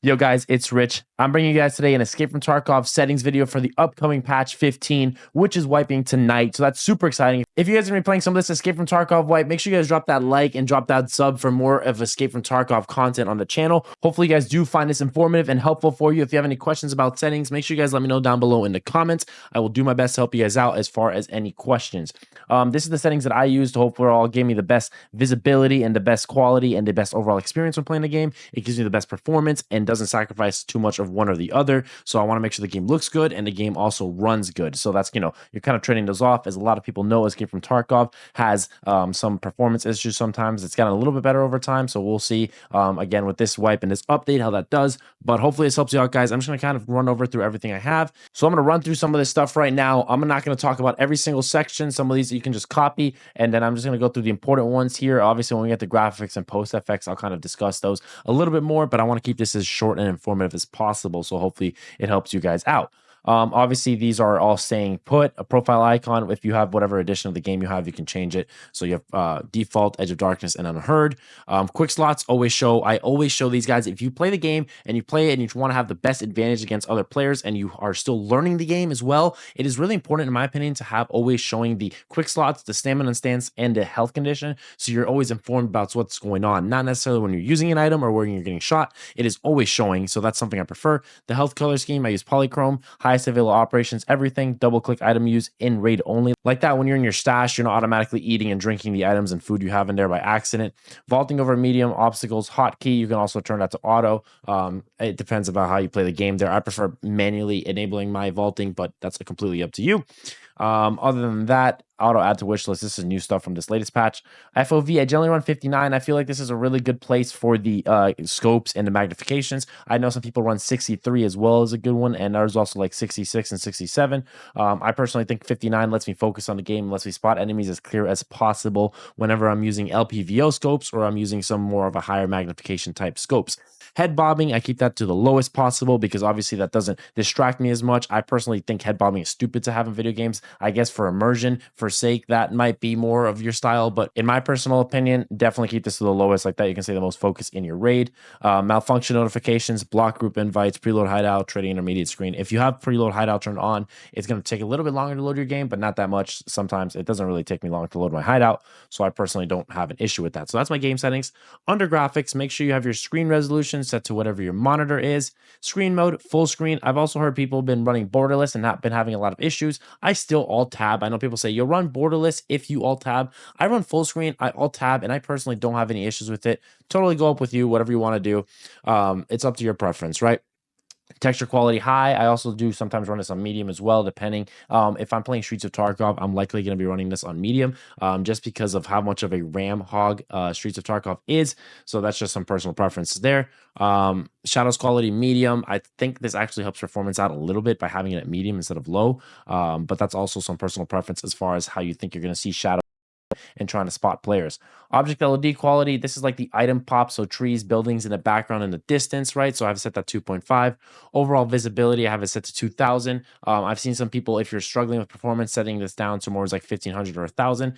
Yo guys, it's Rich. I'm bringing you guys today an Escape from Tarkov settings video for the upcoming patch 15, which is wiping tonight. So that's super exciting. If you guys are going to be playing some of this Escape from Tarkov wipe, make sure you guys drop that like and drop that sub for more of Escape from Tarkov content on the channel. Hopefully you guys do find this informative and helpful for you. If you have any questions about settings, make sure you guys let me know down below in the comments. I will do my best to help you guys out as far as any questions. This is the settings that I use to hopefully all give me the best visibility and the best quality and the best overall experience when playing the game. It gives me the best performance and doesn't sacrifice too much of one or the other. So I want to make sure the game looks good and the game also runs good. So that's, you're kind of trading those off. As a lot of people know, Escape from Tarkov has some performance issues sometimes. It's gotten a little bit better over time. So we'll see, again, with this wipe and this update, how that does. But hopefully this helps you out, guys. I'm just going to kind of run over through everything I have. So I'm going to run through some of this stuff right now. I'm not going to talk about every single section. Some of these you can just copy. And then I'm just going to go through the important ones here. Obviously, when we get the graphics and post effects, I'll kind of discuss those a little bit more. But I want to keep this as short and informative as possible, so hopefully it helps you guys out. Obviously, these are all staying put. A profile icon, if you have whatever edition of the game you have, you can change it. So you have default, Edge of Darkness, and Unheard. Quick slots always show. I always show these guys. If you play the game and you play it and you want to have the best advantage against other players and you are still learning the game as well, it is really important, in my opinion, to have always showing the quick slots, the stamina and stance, and the health condition. So you're always informed about what's going on. Not necessarily when you're using an item or when you're getting shot. It is always showing. So that's something I prefer. The health color scheme, I use polychrome, highest available operations, everything, double click item use in raid only. Like that, when you're in your stash, you're not automatically eating and drinking the items and food you have in there by accident. Vaulting over medium, obstacles, hotkey, you can also turn that to auto. It depends about how you play the game there. I prefer manually enabling my vaulting, but that's completely up to you. Other than that, auto add to wish list. This is new stuff from this latest patch. FOV, I generally run 59. I feel like this is a really good place for the scopes and the magnifications. I know some people run 63 as well as a good one, and there's also like 66 and 67. I personally think 59 lets me focus on the game, lets me spot enemies as clear as possible whenever I'm using LPVO scopes or I'm using some more of a higher magnification type scopes. Head bobbing, I keep that to the lowest possible because obviously that doesn't distract me as much. I personally think head bobbing is stupid to have in video games. I guess for immersion, for sake, that might be more of your style, but in my personal opinion, definitely keep this to the lowest. Like that, you can say the most focus in your raid. Malfunction notifications, block group invites, preload hideout, trading intermediate screen. If you have preload hideout turned on, it's going to take a little bit longer to load your game, but not that much. Sometimes it doesn't really take me long to load my hideout, so I personally don't have an issue with that. So that's my game settings. Under graphics, make sure you have your screen resolution set to whatever your monitor is. Screen mode, full screen. I've also heard people have been running borderless and not been having a lot of issues. I still alt tab. I know people say you'll run borderless if you alt tab. I run full screen, I alt tab, and I personally don't have any issues with it. Totally go up with you, whatever you want to do. It's up to your preference, right? Texture quality high. I also do sometimes run this on medium as well, depending. If I'm playing Streets of Tarkov, I'm likely going to be running this on medium, just because of how much of a RAM hog Streets of Tarkov is. So that's just some personal preferences there. Shadows quality medium. I think this actually helps performance out a little bit by having it at medium instead of low. But that's also some personal preference as far as how you think you're going to see shadow and trying to spot players. Object LED quality, this is like the item pop, so trees, buildings in the background in the distance, right? So I've set that 2.5. Overall visibility, I have it set to 2000. I've seen some people, if you're struggling with performance, setting this down to more like 1500 or 1000.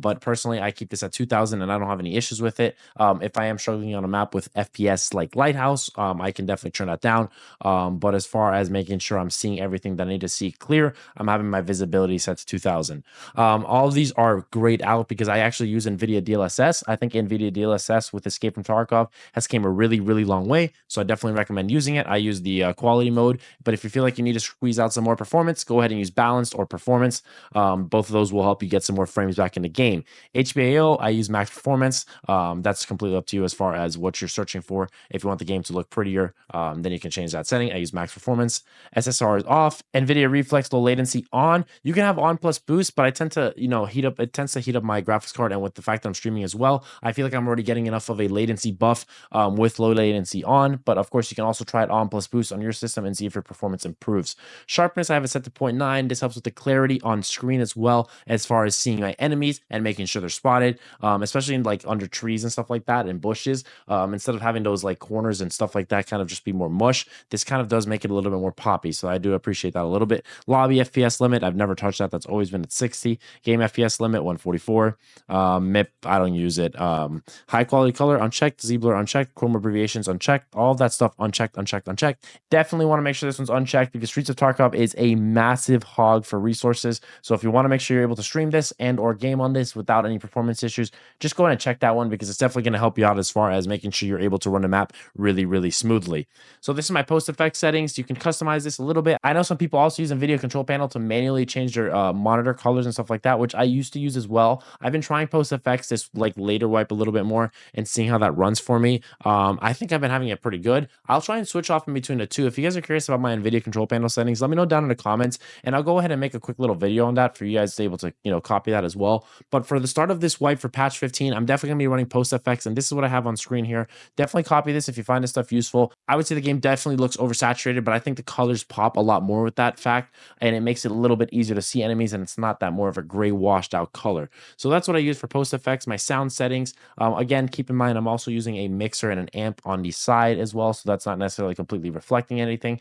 But personally, I keep this at 2000 and I don't have any issues with it. If I am struggling on a map with FPS like Lighthouse, I can definitely turn that down. But as far as making sure I'm seeing everything that I need to see clear, I'm having my visibility set to 2000. All of these are grayed out because I actually use NVIDIA DLSS. I think NVIDIA DLSS with Escape from Tarkov has came a really, really long way. So I definitely recommend using it. I use the quality mode, but if you feel like you need to squeeze out some more performance, go ahead and use balanced or performance. Both of those will help you get some more frames back in the game. HBAO, I use max performance. That's completely up to you as far as what you're searching for. If you want the game to look prettier, then you can change that setting. I use max performance. SSR is off. NVIDIA Reflex low latency on. You can have on plus boost, but I tend to, heat up. It tends to heat up my graphics card, and with the fact that I'm streaming as well, I feel like I'm already getting enough of a latency buff with low latency on. But of course, you can also try it on plus boost on your system and see if your performance improves. Sharpness, I have it set to 0.9. This helps with the clarity on screen as well, as far as seeing my enemies and making sure they're spotted, especially in like under trees and stuff like that and bushes. Instead of having those like corners and stuff like that kind of just be more mush, this kind of does make it a little bit more poppy. So I do appreciate that a little bit. Lobby FPS limit, I've never touched that. That's always been at 60. Game FPS limit 140. 44. MIP, I don't use it. High quality color unchecked, Z-blur unchecked, chrome abbreviations unchecked, all of that stuff unchecked, unchecked, unchecked. Definitely want to make sure this one's unchecked because Streets of Tarkov is a massive hog for resources. So if you want to make sure you're able to stream this and or game on this without any performance issues, just go ahead and check that one because it's definitely going to help you out as far as making sure you're able to run the map really, really smoothly. So this is my post effect settings. You can customize this a little bit. I know some people also use a video control panel to manually change their monitor colors and stuff like that, which I used to use as well. I've been trying post effects this like later wipe a little bit more and seeing how that runs for me. I think I've been having it pretty good. I'll try and switch off in between the two. If you guys are curious about my NVIDIA control panel settings, let me know down in the comments and I'll go ahead and make a quick little video on that for you guys to be able to, copy that as well. But for the start of this wipe for patch 15, I'm definitely gonna be running post effects, and this is what I have on screen here. Definitely copy this if you find this stuff useful. I would say the game definitely looks oversaturated, but I think the colors pop a lot more with that fact, and it makes it a little bit easier to see enemies, and it's not that more of a gray washed out color. So that's what I use for post effects. My sound settings, again, keep in mind I'm also using a mixer and an amp on the side as well, so that's not necessarily completely reflecting anything.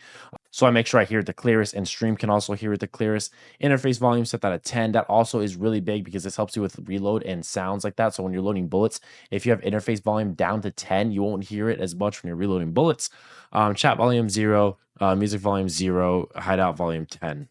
So I make sure I hear it the clearest, and stream can also hear it the clearest. Interface volume set that at 10. That also is really big because this helps you with reload and sounds like that. So when you're loading bullets, if you have interface volume down to 10, you won't hear it as much when you're reloading bullets. Chat volume 0, music volume 0, hideout volume 10.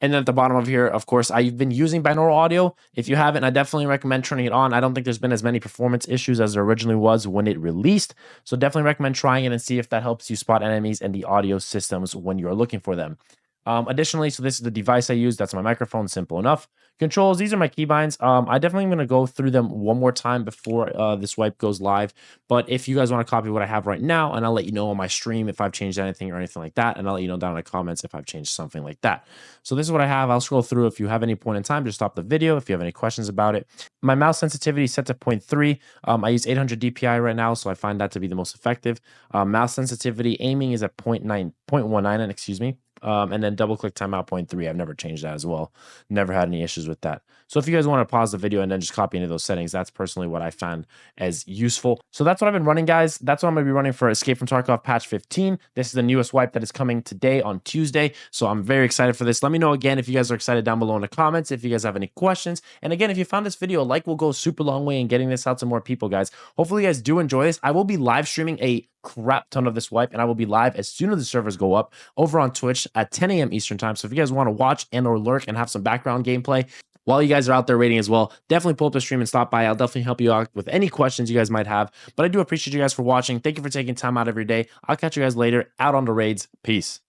And then at the bottom of here, of course, I've been using binaural audio. If you haven't, I definitely recommend turning it on. I don't think there's been as many performance issues as there originally was when it released. So definitely recommend trying it and see if that helps you spot enemies and the audio systems when you're looking for them. Additionally, so this is the device I use. That's my microphone, simple enough. Controls, these are my keybinds. I definitely am going to go through them one more time before this wipe goes live. But if you guys want to copy what I have right now, and I'll let you know on my stream if I've changed anything or anything like that, and I'll let you know down in the comments if I've changed something like that. So this is what I have. I'll scroll through. If you have any point in time, just stop the video if you have any questions about it. My mouse sensitivity is set to 0.3. I use 800 DPI right now, so I find that to be the most effective. Mouse sensitivity aiming is at 0.19, excuse me. And then double click timeout 0.3. I've never changed that as well. Never had any issues with that. So if you guys want to pause the video and then just copy any of those settings, that's personally what I found as useful. So that's what I've been running, guys. That's what I'm going to be running for Escape from Tarkov patch 15. This is the newest wipe that is coming today on Tuesday. So I'm very excited for this. Let me know again if you guys are excited down below in the comments, if you guys have any questions. And again, if you found this video, a like will go a super long way in getting this out to more people, guys. Hopefully you guys do enjoy this. I will be live streaming a crap ton of this wipe, and I will be live as soon as the servers go up over on Twitch at 10 a.m. Eastern time. So if you guys want to watch and or lurk and have some background gameplay while you guys are out there raiding as well, definitely pull up the stream and stop by. I'll definitely help you out with any questions you guys might have. But I do appreciate you guys for watching. Thank you for taking time out of your day. I'll catch you guys later out on the raids. Peace.